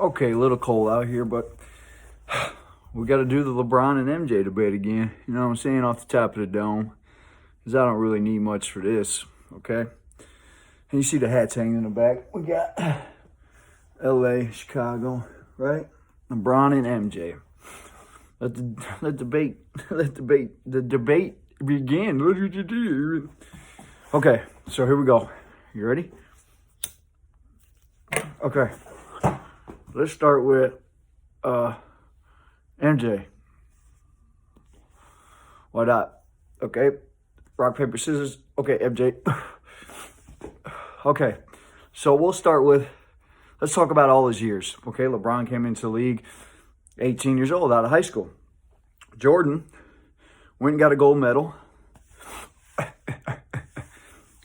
Okay, a little cold out here, but we got to do the LeBron and MJ debate again. You know what I'm saying? Off the top of the dome. Because I don't really need much for this, okay? And you see the hats hanging in the back. We got LA, Chicago, right? LeBron and MJ. Let the debate begin. Okay, so here we go. You ready? Okay. Let's start with MJ. Why not? Okay. Rock, paper, scissors. Okay, MJ. Okay. So we'll start with, let's talk about all his years. Okay, LeBron came into the league 18 years old out of high school. Jordan went and got a gold medal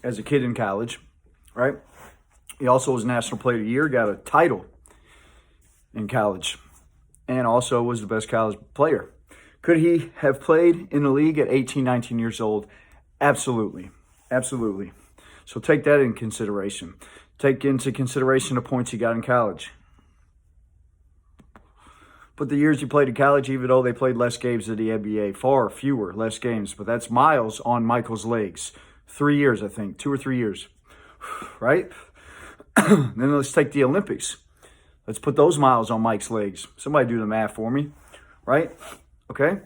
as a kid in college, right? He also was National Player of the Year, got a title in college, and also was the best college player. Could he have played in the league at 18, 19 years old? Absolutely. Absolutely. So take that in consideration. Take into consideration the points he got in college. But the years he played in college, even though they played less games than the NBA, far fewer, less games, but that's miles on Michael's legs. 3 years, I think, 2 or 3 years, right? Then let's take the Olympics. Let's put those miles on Mike's legs. Somebody do the math for me, right? Okay.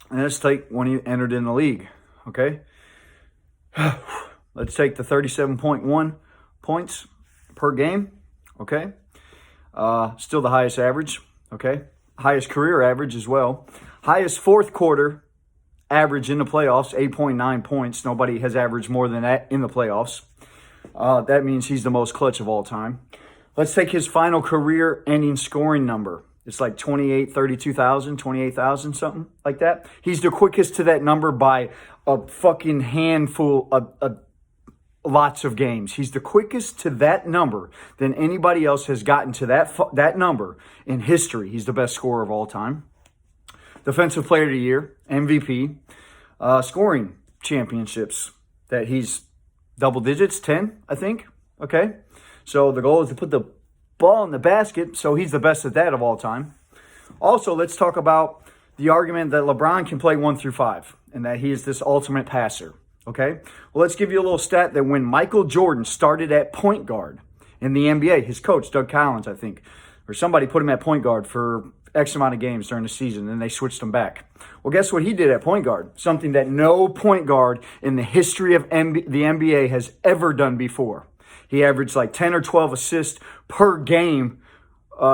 And let's take when he entered in the league, okay? Let's take the 37.1 points per game, okay? Still the highest average, okay? Highest career average as well. Highest fourth quarter average in the playoffs, 8.9 points. Nobody has averaged more than that in the playoffs. That means he's the most clutch of all time. Let's take his final career-ending scoring number. It's like 28,000, something like that. He's the quickest to that number by a fucking handful of lots of games. He's the quickest to that number than anybody else has gotten to that number in history. He's the best scorer of all time. Defensive Player of the Year, MVP, scoring championships that he's double digits, 10, I think. Okay. So the goal is to put the ball in the basket. So he's the best at that of all time. Also, let's talk about the argument that LeBron can play 1 through 5 and that he is this ultimate passer. Okay. Well, let's give you a little stat that when Michael Jordan started at point guard in the NBA, his coach, Doug Collins, I think, or somebody put him at point guard for X amount of games during the season, and they switched him back. Well, guess what he did at point guard? Something that no point guard in the history of the NBA has ever done before. He averaged like 10 or 12 assists per game.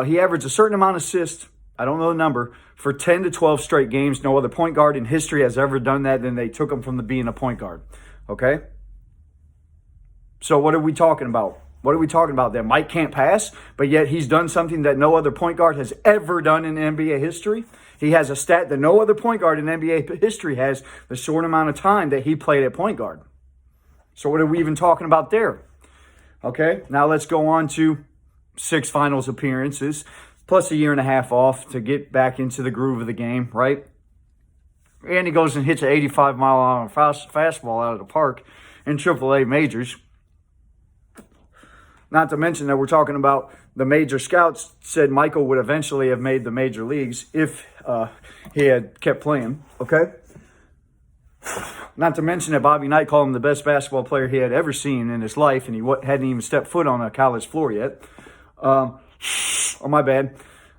He averaged a certain amount of assists, I don't know the number, for 10 to 12 straight games. No other point guard in history has ever done that. Then they took him from being a point guard. Okay? So what are we talking about? What are we talking about? That Mike can't pass, but yet he's done something that no other point guard has ever done in NBA history. He has a stat that no other point guard in NBA history has the short amount of time that he played at point guard. So what are we even talking about there? Okay, now let's go on to 6 finals appearances, plus a year and a half off to get back into the groove of the game, right? And he goes and hits an 85-mile-an-hour fastball out of the park in AAA majors. Not to mention that we're talking about the major scouts said Michael would eventually have made the major leagues if he had kept playing, okay? Not to mention that Bobby Knight called him the best basketball player he had ever seen in his life, and he hadn't even stepped foot on a college floor yet. On an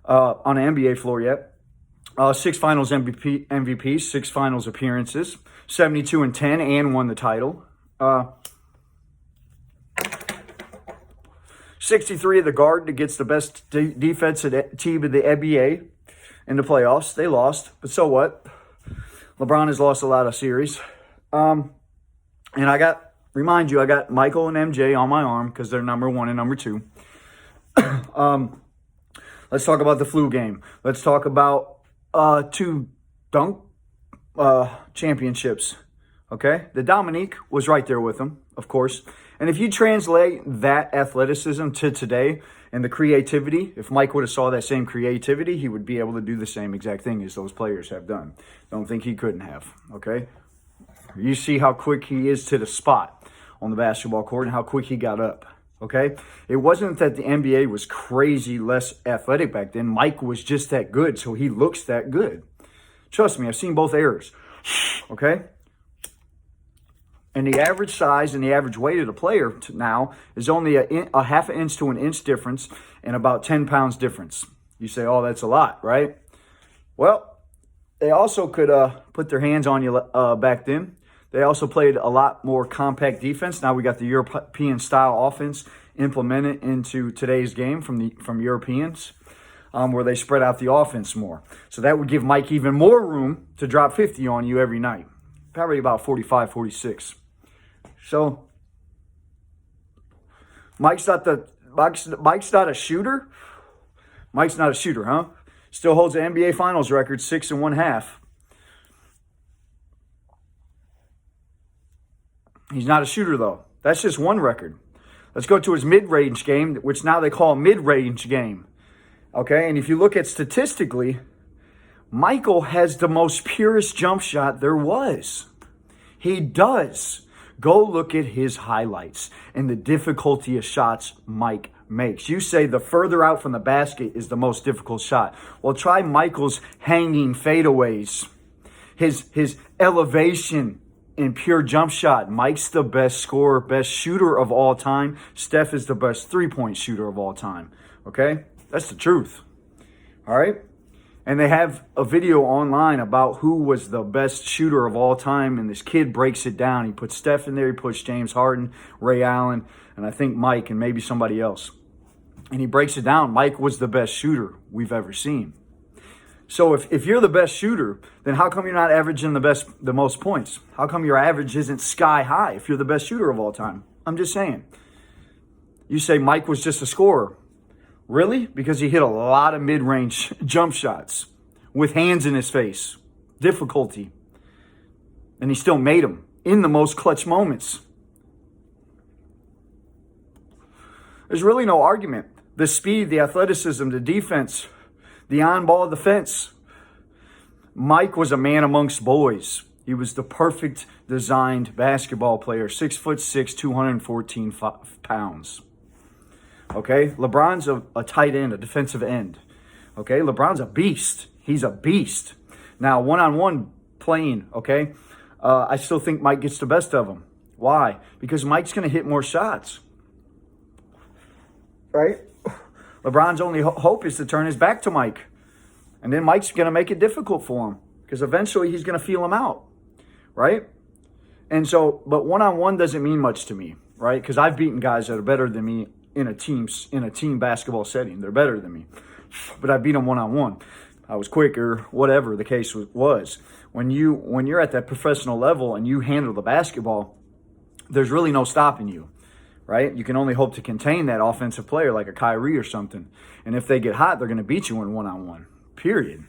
NBA floor yet. 6 finals MVPs, 6 finals appearances, 72-10, and won the title. 63 of the guard that gets the best defensive team in the NBA in the playoffs. They lost, but so what? LeBron has lost a lot of series. And I got Michael and MJ on my arm because they're number 1 and number 2. Let's talk about the flu game. Let's talk about 2 dunk championships. Okay? The Dominique was right there with them, of course. And if you translate that athleticism to today and the creativity, if Mike would have saw that same creativity, he would be able to do the same exact thing as those players have done. Don't think he couldn't have, okay? You see how quick he is to the spot on the basketball court and how quick he got up. Okay? It wasn't that the NBA was crazy less athletic back then. Mike was just that good, so he looks that good. Trust me, I've seen both eras. Okay? And the average size and the average weight of the player now is only a half an inch to an inch difference and about 10 pounds difference. You say, oh, that's a lot, right? Well, they also could put their hands on you back then. They also played a lot more compact defense. Now we got the European-style offense implemented into today's game from Europeans, where they spread out the offense more. So that would give Mike even more room to drop 50 on you every night, probably about 45, 46. So Mike's not a shooter. Mike's not a shooter, huh? Still holds the NBA Finals record, 6 1/2. He's not a shooter, though. That's just one record. Let's go to his mid-range game, which now they call a mid-range game. Okay, and if you look at statistically, Michael has the most purest jump shot there was. He does. Go look at his highlights and the difficulty of shots Mike makes. You say the further out from the basket is the most difficult shot. Well, try Michael's hanging fadeaways. His elevation in pure jump shot. Mike's the best scorer, best shooter of all time. Steph is the best three-point shooter of all time. Okay? That's the truth. All right? And they have a video online about who was the best shooter of all time, and this kid breaks it down. He puts Steph in there, he puts James Harden, Ray Allen, and I think Mike and maybe somebody else. And he breaks it down. Mike was the best shooter we've ever seen. So if you're the best shooter, then how come you're not averaging the most points? How come your average isn't sky high if you're the best shooter of all time? I'm just saying. You say Mike was just a scorer. Really? Because he hit a lot of mid-range jump shots with hands in his face. Difficulty. And he still made them in the most clutch moments. There's really no argument. The speed, the athleticism, the defense, the on-ball defense. Mike was a man amongst boys. He was the perfect designed basketball player. 6'6", 214 pounds. Okay, LeBron's a tight end, a defensive end. Okay, LeBron's a beast. He's a beast. Now, one-on-one playing, okay, I still think Mike gets the best of him. Why? Because Mike's going to hit more shots. Right? LeBron's only hope is to turn his back to Mike. And then Mike's going to make it difficult for him because eventually he's going to feel him out. Right? And so, but one-on-one doesn't mean much to me, right? Because I've beaten guys that are better than me in a team basketball setting. They're better than me. But I beat them one-on-one. I was quicker, whatever the case was. When you're at that professional level and you handle the basketball, there's really no stopping you, right? You can only hope to contain that offensive player like a Kyrie or something. And if they get hot, they're going to beat you in one-on-one, period.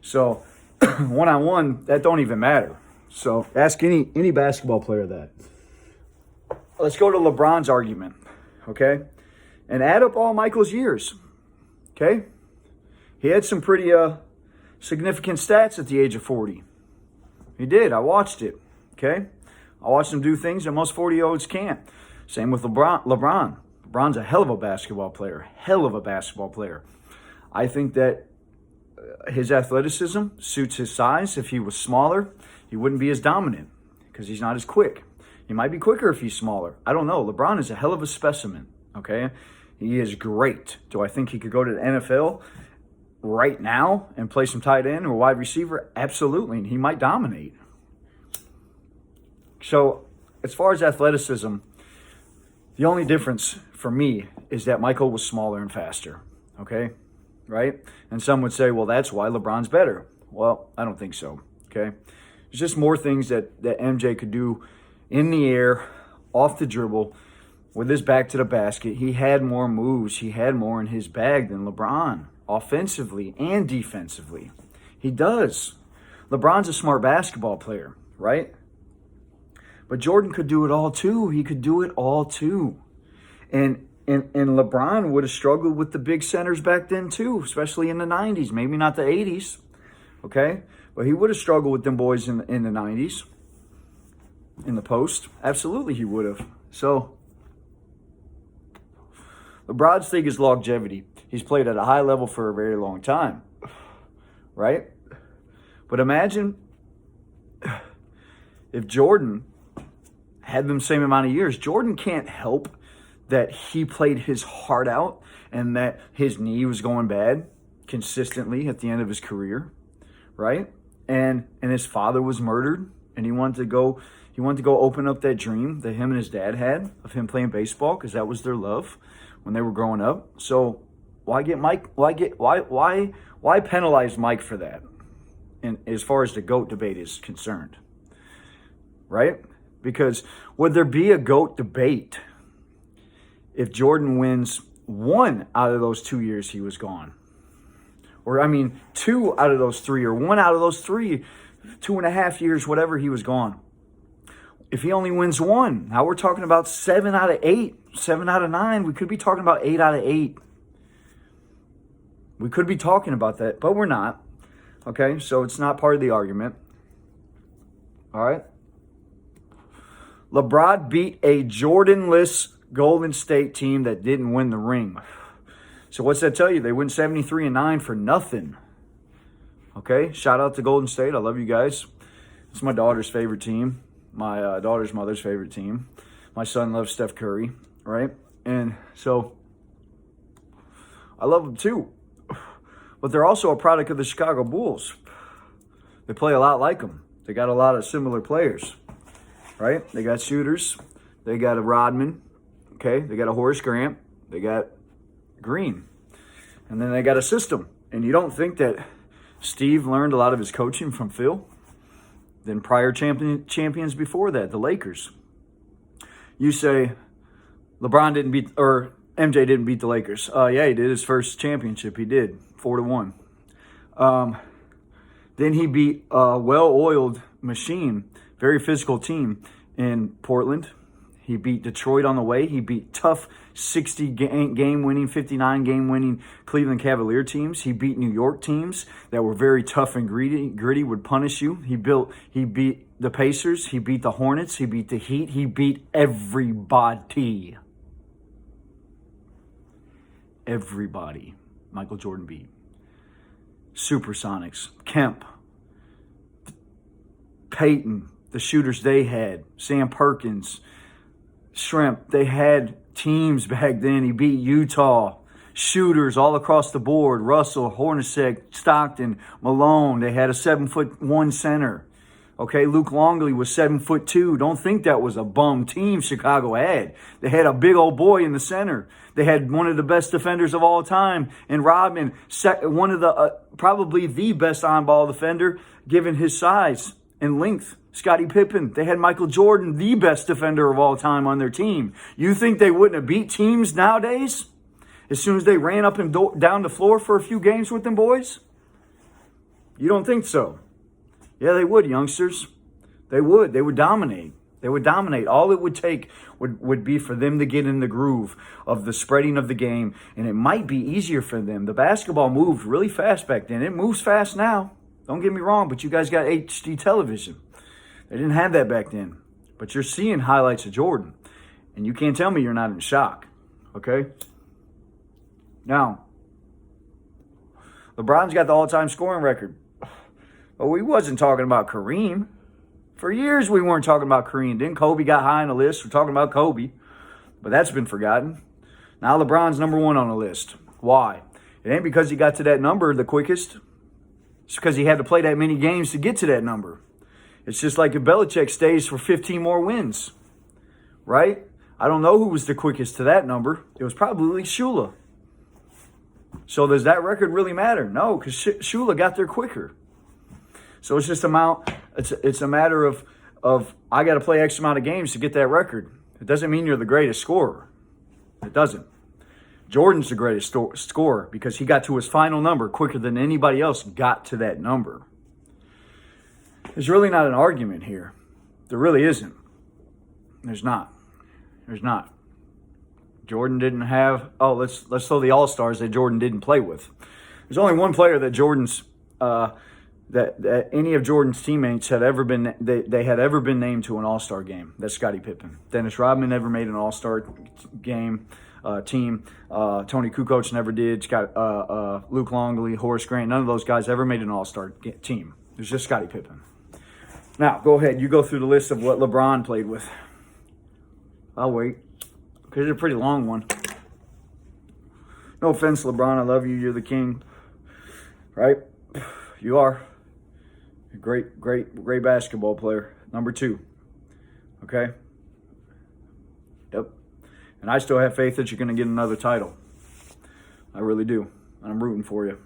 So one-on-one, that don't even matter. So ask any basketball player that. Let's go to LeBron's argument. Okay, and add up all Michael's years. Okay, he had some pretty significant stats at the age of 40. He did. I watched it. Okay, I watched him do things that most 40-year-olds can't. Same with LeBron. LeBron's a hell of a basketball player. Hell of a basketball player. I think that his athleticism suits his size. If he was smaller, he wouldn't be as dominant because he's not as quick. He might be quicker if he's smaller. I don't know. LeBron is a hell of a specimen, okay? He is great. Do I think he could go to the NFL right now and play some tight end or wide receiver? Absolutely, and he might dominate. So as far as athleticism, the only difference for me is that Michael was smaller and faster, okay? Right? And some would say, well, that's why LeBron's better. Well, I don't think so, okay? There's just more things that MJ could do in the air, off the dribble, with his back to the basket. He had more moves. He had more in his bag than LeBron, offensively and defensively. He does. LeBron's a smart basketball player, right? But Jordan could do it all too. He could do it all too. And LeBron would have struggled with the big centers back then too, especially in the 90s. Maybe not the 80s, okay? But he would have struggled with them boys in the 90s. In the post, absolutely he would have. So LeBron's thing is longevity. He's played at a high level for a very long time, right? But imagine if Jordan had them same amount of years. Jordan can't help that he played his heart out and that his knee was going bad consistently at the end of his career, right? And his father was murdered, and he wanted to go open up that dream that him and his dad had of him playing baseball, because that was their love when they were growing up. So why penalize Mike for that? And as far as the GOAT debate is concerned, right? Because would there be a GOAT debate if Jordan wins 1 out of those 2 years he was gone? Or, 2 out of those 3, or 1 out of those 3, 2.5 years, whatever he was gone. If he only wins 1, now we're talking about 7 out of 8, 7 out of 9. We could be talking about 8 out of 8. We could be talking about that, but we're not. Okay, so it's not part of the argument. All right. LeBron beat a Jordan-less Golden State team that didn't win the ring. So what's that tell you? They win 73-9 for nothing. Okay, shout out to Golden State. I love you guys. It's my daughter's favorite team. My daughter's mother's favorite team. My son loves Steph Curry, right? And so I love them too. But they're also a product of the Chicago Bulls. They play a lot like them. They got a lot of similar players, right? They got shooters. They got a Rodman. Okay, they got a Horace Grant. They got Green. And then they got a system. And you don't think that Steve learned a lot of his coaching from Phil? Then prior champions before that, the Lakers. You say LeBron didn't beat, or MJ didn't beat the Lakers. Yeah, he did. His first championship, he did. 4-1. Then he beat a well-oiled machine, very physical team in Portland. He beat Detroit on the way. He beat tough 60-game-winning, 59-game-winning Cleveland Cavalier teams. He beat New York teams that were very tough and gritty, would punish you. He beat the Pacers. He beat the Hornets. He beat the Heat. He beat everybody. Everybody. Michael Jordan beat. Supersonics. Kemp. Peyton. The shooters they had. Sam Perkins. Shrimp. They had teams back then. He beat Utah. Shooters all across the board. Russell, Hornacek, Stockton, Malone. They had a 7'1" center. Okay, Luke Longley was 7'2". Don't think that was a bum team Chicago had. They had a big old boy in the center. They had one of the best defenders of all time, and Rodman, one of the probably the best on-ball defender given his size and length. Scottie Pippen. They had Michael Jordan, the best defender of all time, on their team. You think they wouldn't have beat teams nowadays as soon as they ran up and down the floor for a few games with them boys? You don't think so? Yeah, they would, youngsters. They would. They would dominate. They would dominate. All it would take would be for them to get in the groove of the spreading of the game, and it might be easier for them. The basketball moved really fast back then. It moves fast now. Don't get me wrong, but you guys got HD television. They didn't have that back then. But you're seeing highlights of Jordan, and you can't tell me you're not in shock, okay? Now, LeBron's got the all-time scoring record. But we wasn't talking about Kareem. For years, we weren't talking about Kareem. Then Kobe got high on the list. We're talking about Kobe. But that's been forgotten. Now LeBron's number 1 on the list. Why? It ain't because he got to that number the quickest. It's because he had to play that many games to get to that number. It's just like if Belichick stays for 15 more wins. Right? I don't know who was the quickest to that number. It was probably Shula. So does that record really matter? No, because Shula got there quicker. So it's just it's a matter of I got to play X amount of games to get that record. It doesn't mean you're the greatest scorer. It doesn't. Jordan's the greatest scorer because he got to his final number quicker than anybody else got to that number. There's really not an argument here. There really isn't. There's not. There's not. Jordan didn't have, let's throw the All-Stars that Jordan didn't play with. There's only one player that Jordan's that any of Jordan's teammates had ever been they had ever been named to an All-Star game. That's Scottie Pippen. Dennis Rodman never made an All-Star game. team. Tony Kukoc never did. Luke Longley, Horace Grant. None of those guys ever made an all-star team. It was just Scottie Pippen. Now, go ahead. You go through the list of what LeBron played with. I'll wait, because it's a pretty long one. No offense, LeBron. I love you. You're the king. Right? You are. A great basketball player. Number 2. Okay? Yep. And I still have faith that you're going to get another title. I really do. And I'm rooting for you.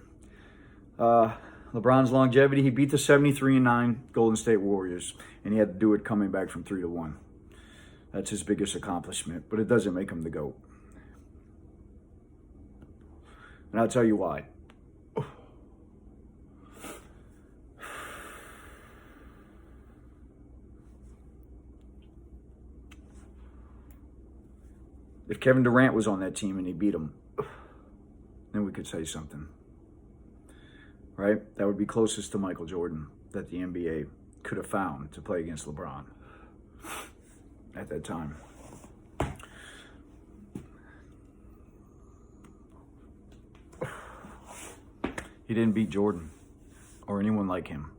LeBron's longevity, he beat the 73-9 Golden State Warriors. And he had to do it coming back from 3-1. That's his biggest accomplishment. But it doesn't make him the GOAT. And I'll tell you why. If Kevin Durant was on that team and he beat him, then we could say something. Right? That would be closest to Michael Jordan that the NBA could have found to play against LeBron at that time. He didn't beat Jordan or anyone like him.